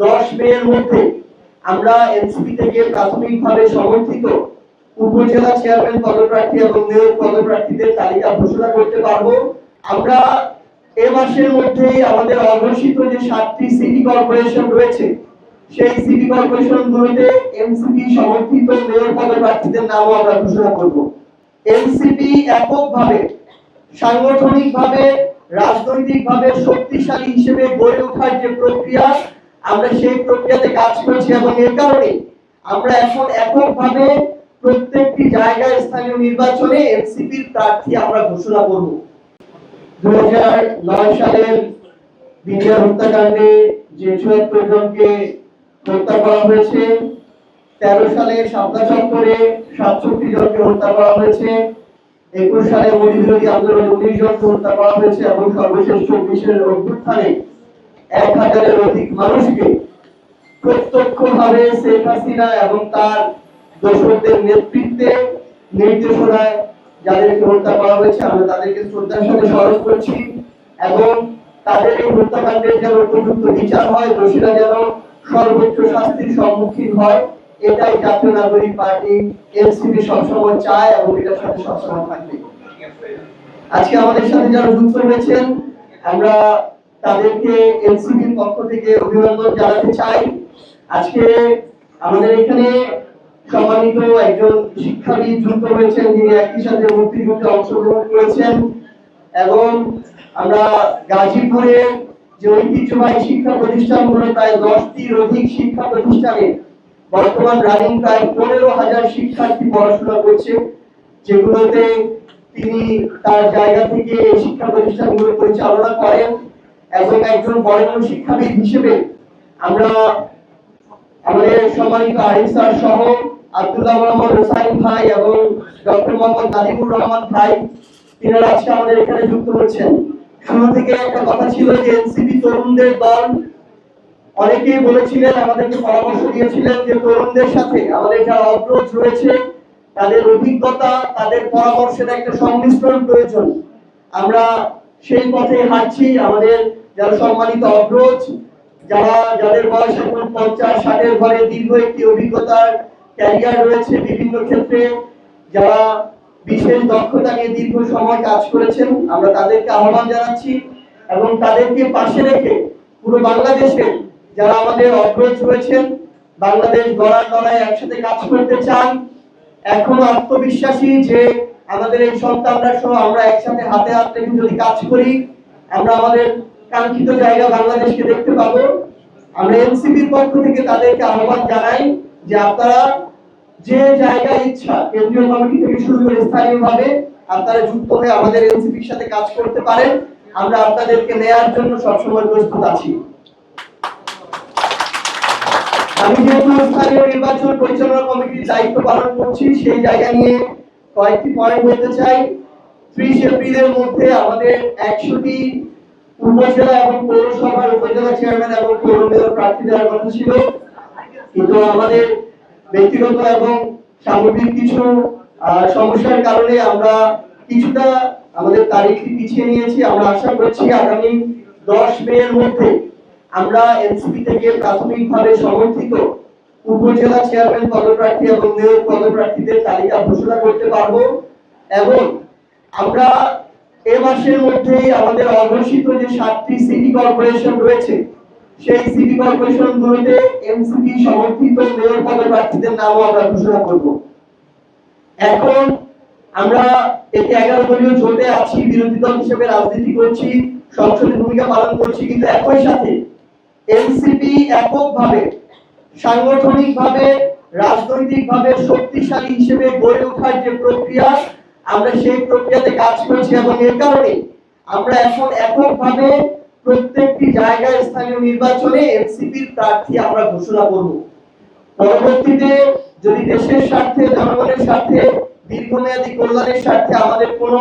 10 মে এর মধ্যে আমরা এনসিপি থেকে প্রাথমিকভাবে সমর্থিত উপজেলা চেয়ারম্যান পদপ্রার্থী এবং মেয়র পদপ্রার্থীদের তালিকা ঘোষণা করতে পারবো। আমরা এ মাসের মধ্যেই আমাদের অঘোষিত যে 7টি সিটি কর্পোরেশন রয়েছে সেই সিটি কর্পোরেশনগুলোতে এনসিপি সমর্থিত মেয়র পদপ্রার্থীদের নামও আমরা ঘোষণা করব। এনসিপি এককভাবে সাংগঠনিকভাবে রাজনৈতিকভাবে শক্তিশালী হিসেবে গড়ে ওঠার যে প্রক্রিয়া আমরা সেই প্রক্রিয়াতে কাজ করছি এবং এর কারণে আমরা এখন এককভাবে প্রত্যেকটি জায়গায় স্থানীয় নির্বাচনে এনসিপির প্রার্থী আমরা ঘোষণা করব। 2009 সালের বিডিআর হত্যাকাণ্ডে যে 74 জনকে হত্যা করা হয়েছে, 13 সালে শাপলা চত্বরে 67 জনকে হত্যা করা হয়েছে, 21 সালে মোদী বিরোধী আন্দোলনে 19 জনকে হত্যা করা হয়েছে এবং সর্বশেষ 24 অভ্যুত্থানে 1000-এর অধিক মানুষকে প্রত্যক্ষভাবে শেখ হাসিনা এবং তার দোসরদের নেতৃত্বে নির্দেশনায় যাদেরকে হত্যা করা হয়েছে আমরা তাদেরকে শ্রদ্ধার সাথে স্মরণ করছি এবং তাদের এই হত্যাকাণ্ডের যেন উপযুক্ত বিচার হয়, দোষীরা যেন সর্বোচ্চ শাস্তির সম্মুখীন হয়, এটাই জাতীয় নাগরিক পার্টি এনসিপি সবসময় চায় এবং এটার সাথে সবসময় থাকবে। আজকে আমাদের সাথে যারা যুক্ত হয়েছেন আমরা তাদেরকে এনসিপির পক্ষ থেকে অভিনন্দন জানাতে চাই। আজকে আমাদের এখানে সম্মানিত একজন শিক্ষাবিদ যুক্ত হয়েছেন যিনি একই সাথে মুক্তিযুদ্ধে অংশগ্রহণ করেছেন এবং আমরা গাজীপুরে যে ঐতিহ্যবাহী শিক্ষা প্রতিষ্ঠানগুলো প্রায় 10টির অধিক শিক্ষা প্রতিষ্ঠানে বর্তমান রানিং প্রায় 15,000 শিক্ষার্থী পড়াশোনা করছে, যেগুলোতে তিনি তার জায়গা থেকে এই শিক্ষা প্রতিষ্ঠানগুলো পরিচালনা করেন এবং একজন বরেণ্য শিক্ষাবিদ হিসেবে আমরা আমাদের সম্মানিত আরিফ স্যার সহ আব্দুল্লাহ মোহাম্মদ হোসাইন ভাই এবং ডক্টর মোহাম্মদ নাদিমুর রহমান ভাই তিনারা আজকে আমাদের এখানে যুক্ত হচ্ছেন। শুরু থেকে একটা কথা ছিল যে এনসিপি তরুণদের দল, অনেকেই বলেছিলেন আমাদেরকে পরামর্শ দিয়েছিলেন যে তরুণদের সাথে আমাদের যারা অগ্রজ রয়েছে তাদের অভিজ্ঞতা তাদের পরামর্শের একটা সংমিশ্রণ প্রয়োজন। আমরা সেই পথে হাঁটছি। আমাদের যারা সম্মানিত অগ্রজ যাদের বয়স এখন 50-60-এর ঘরে দীর্ঘ একটি অভিজ্ঞতার ক্যারিয়ার রয়েছে বিভিন্ন ক্ষেত্রে, যারা বিশেষ দক্ষতা নিয়ে দীর্ঘ সময় কাজ করেছেন, আমরা তাদেরকে আহ্বান জানাচ্ছি এবং তাদেরকে পাশে রেখে পুরো বাংলাদেশে যারা আমাদের অগ্রজ রয়েছেন বাংলাদেশ গড়ার লড়াই একসাথে কাজ করতে চান, এখনো আত্মবিশ্বাসী যে আমাদের এই সন্তানরা সহ আমরা একসাথে হাতে হাত রেখে যদি কাজ করি আমরা আমাদের কাঙ্ক্ষিত জায়গা বাংলাদেশকে দেখতে পাবো। আমরা এনসিপির পক্ষ থেকে তাদেরকে আহ্বান জানাই যে আপনারা যে জায়গায় ইচ্ছা কেন্দ্রীয় কমিটি থেকে শুরু করে স্থানীয়ভাবে আপনারা যুক্ত হয়ে আমাদের এনসিপির সাথে কাজ করতে পারেন। আমরা আপনাদেরকে নেয়ার জন্য সবসময় প্রস্তুত আছি। আমি যেহেতু স্থানীয় নির্বাচন পরিচালনা কমিটির দায়িত্ব পালন করছি সেই জায়গা নিয়ে কয়েকটি পয়েন্ট বলতে চাই। 30 এপ্রিলের মধ্যে আমাদের 100টি উপজেলা এবং পৌরসভার উপজেলা চেয়ারম্যান এবং পৌর মেয়র প্রার্থী দেওয়ার কথা ছিল, কিন্তু আমাদের ব্যক্তিগত এবং সামগ্রিক কিছু সমস্যার কারণে আমরা কিছুটা আমাদের তারিখটি পিছিয়ে নিয়েছি। আমরা আশা করছি আগামী 10 মে এর মধ্যে আমরা এনসিপি থেকে প্রাথমিকভাবে সমর্থিত উপজেলা চেয়ারম্যান পদপ্রার্থী এবং মেয়র পদপ্রার্থীদের তালিকা ঘোষণা করতে পারবো এবং আমরা এ মাসের মধ্যেই আমাদের অঘোষিত যে 7টি সিটি কর্পোরেশন রয়েছে সেই সিটি কর্পোরেশনগুলোতে এনসিপি সমর্থিত মেয়র পদপ্রার্থীদের নামও আমরা ঘোষণা করব। এখন আমরা এতে 11 দলীয় জোটে আছি, বিরোধী দল হিসেবে রাজনীতি করছি, সংসদে ভূমিকা পালন করছি, কিন্তু একই সাথে এনসিপি এককভাবে সাংগঠনিকভাবে রাজনৈতিকভাবে শক্তিশালী হিসেবে গড়ে ওঠার যে প্রক্রিয়া আমরা সেই প্রক্রিয়াতে কাজ করছি এবং এর কারণে আমরা এখন এককভাবে প্রত্যেকটি জায়গায় স্থানীয় নির্বাচনে এনসিপির প্রার্থী আমরা ঘোষণা করব। পরবর্তীতে যদি দেশের স্বার্থে জনগণের স্বার্থে দীর্ঘমেয়াদী কল্যাণের স্বার্থে আমাদের কোনো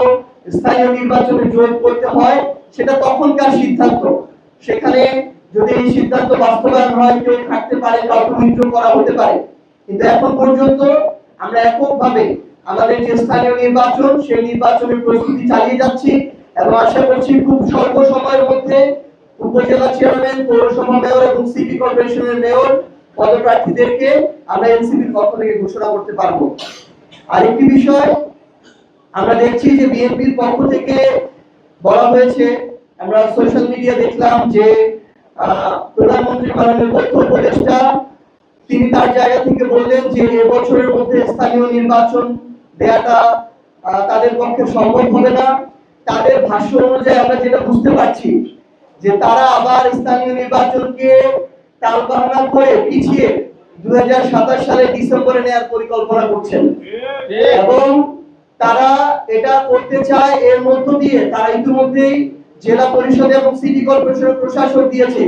স্থানীয় নির্বাচনে জোর করতে হয় সেটা তখনকার সিদ্ধান্ত। সেখানে যদি এই সিদ্ধান্ত বাস্তবায়ন হয় কেউ থাকতে পারে, কাউকে উইথড্র করা হতে পারে, কিন্তু এখন পর্যন্ত আমরা এককভাবে আমাদের যে স্থানীয় নির্বাচন সেই নির্বাচনের প্রস্তুতি চালিয়ে যাচ্ছি এবং আশা করছি খুব স্বল্প সময়ের মধ্যে উপজেলা চেয়ারম্যান, পৌরসভা মেয়র এবং সিটি কর্পোরেশনের মেয়র পদপ্রার্থীদেরকে আমরা এনসিপির পক্ষ থেকে ঘোষণা করতে পারবো। আরেকটি বিষয়, আমরা দেখছি যে বিএনপির পক্ষ থেকে বলা হয়েছে, আমরা সোশ্যাল মিডিয়া দেখলাম যে প্রধানমন্ত্রী মাননীয় তথ্য উপদেষ্টা তিনি তার জায়গা থেকে বললেন যে এবছরের মধ্যে স্থানীয় নির্বাচন দেয়াটা তাদের পক্ষে সম্ভব হবে না। তাদের ভাষ্য অনুযায়ী আমরা যেটা বুঝতে পারছি যে তারা আবার স্থানীয় নির্বাচনকে টালবাহানা করে পিছিয়ে 2027 সালের ডিসেম্বরে নেওয়ার পরিকল্পনা করছেন এবং তারা এটা করতে চায়। এর মধ্য দিয়ে তারা ইতিমধ্যেই জেলা পরিষদ এবং সিটি কর্পোরেশনের প্রশাসক দিয়েছে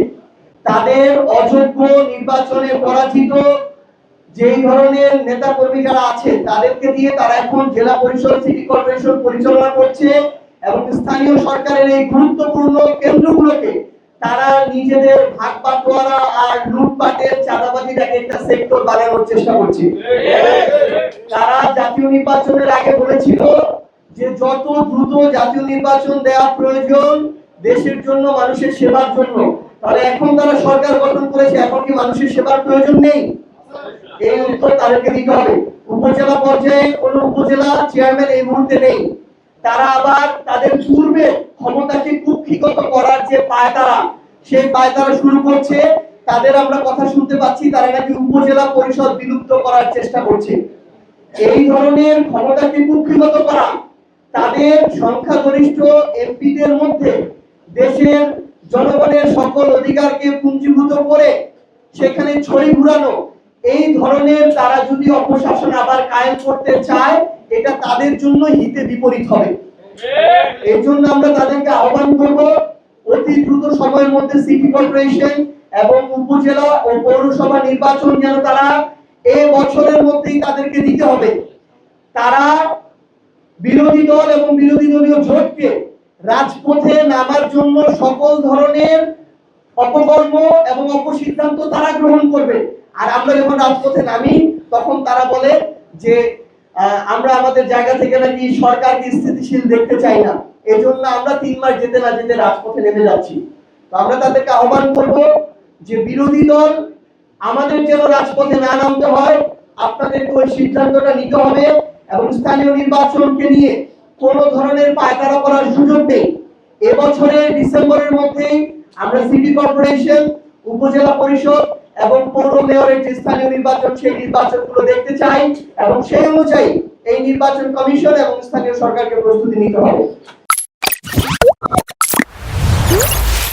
তাদের অযোগ্য নির্বাচনে পরাজিত যেই ধরনের নেতা কর্মী যারা আছে তাদেরকে দিয়ে তারা এখন জেলা পরিষদ সিটি কর্পোরেশন পরিচালনা করছে এবং স্থানীয় সরকারের এই গুরুত্বপূর্ণ কেন্দ্রগুলোকে তারা নিজেদের ভাগ বাটোয়ারা আর লুটপাটের চাঁদাবাজির একটা সেক্টর বানানোর চেষ্টা করছে। তারা জাতীয় নির্বাচনের আগে বলেছিল যে যত দ্রুত জাতীয় নির্বাচন দেওয়া প্রয়োজন দেশের জন্য, মানুষের সেবার জন্য। তাহলে এখন তারা সরকার গঠন করেছে, এখন কি মানুষের সেবার প্রয়োজন নেই? এই উত্তর তাদেরকে দিতে হবে। উপজেলা পর্যায়ে কোন উপজেলা চেয়ারম্যান এই মুহূর্তে নেই। তারা আবার তাদের পূর্বে ক্ষমতাকে কুক্ষিগত করার যে পায়তারা, সেই পায়তারা শুরু করছে। তাদের আমরা কথা শুনতে পাচ্ছি তারা নাকি উপজেলা পরিষদ বিলুপ্ত করার চেষ্টা করছে। এই ধরনের ক্ষমতাকে কুক্ষিগত করা, তাদের সংখ্যাগরিষ্ঠ এমপিদের মধ্যে দেশের জনগণের সকল অধিকারকে পুঞ্জীভূত করে সেখানে ছড়ি ঘুরানো, এই ধরনের তারা যদি অপশাসন আবার কায়েম করতে চায় এটা তাদের জন্য হিতে বিপরীত হবে। এই জন্য আমরা তাদেরকে আহ্বান করব অতি দ্রুত সময়ের মধ্যে সিটি কর্পোরেশন এবং উপজেলা ও পৌরসভা নির্বাচন যেন তারা এই বছরের মধ্যেই তাদেরকে দিতে হবে। তারা বিরোধী দল এবং বিরোধী দলীয় জোটকে রাজপথে নামার জন্য সকল ধরনের অপকর্ম এবং অপসিদ্ধান্ত তারা গ্রহণ করবে। আর আমরা যখন রাজপথে নামি তখন তারা বলে যে আমরা আমাদের জায়গা থেকে নাকি সরকারকে স্থিতিশীল দেখতে চাই না, এজন্য আমরা 3 মাস যেতে না যেতে রাজপথে নেমে যাচ্ছি। তো আমরা তাদেরকে আহ্বান করব যে বিরোধী দল আমাদের যেন রাজপথে না নামতে হয়, আপনাদেরকে ওই সিদ্ধান্তটা নিতে হবে এবং স্থানীয় নির্বাচনকে নিয়ে কোনো ধরনের পায়তারা করার সুযোগ নেই। এবছরের ডিসেম্বরের মধ্যেই আমরা সিটি কর্পোরেশন, উপজেলা পরিষদ এবং পৌর মেয়রের যে স্থানীয় নির্বাচন, সেই নির্বাচনগুলো দেখতে চাই এবং সেই অনুযায়ী এই নির্বাচন কমিশন এবং স্থানীয় সরকারকে প্রস্তুতি নিতে হবে।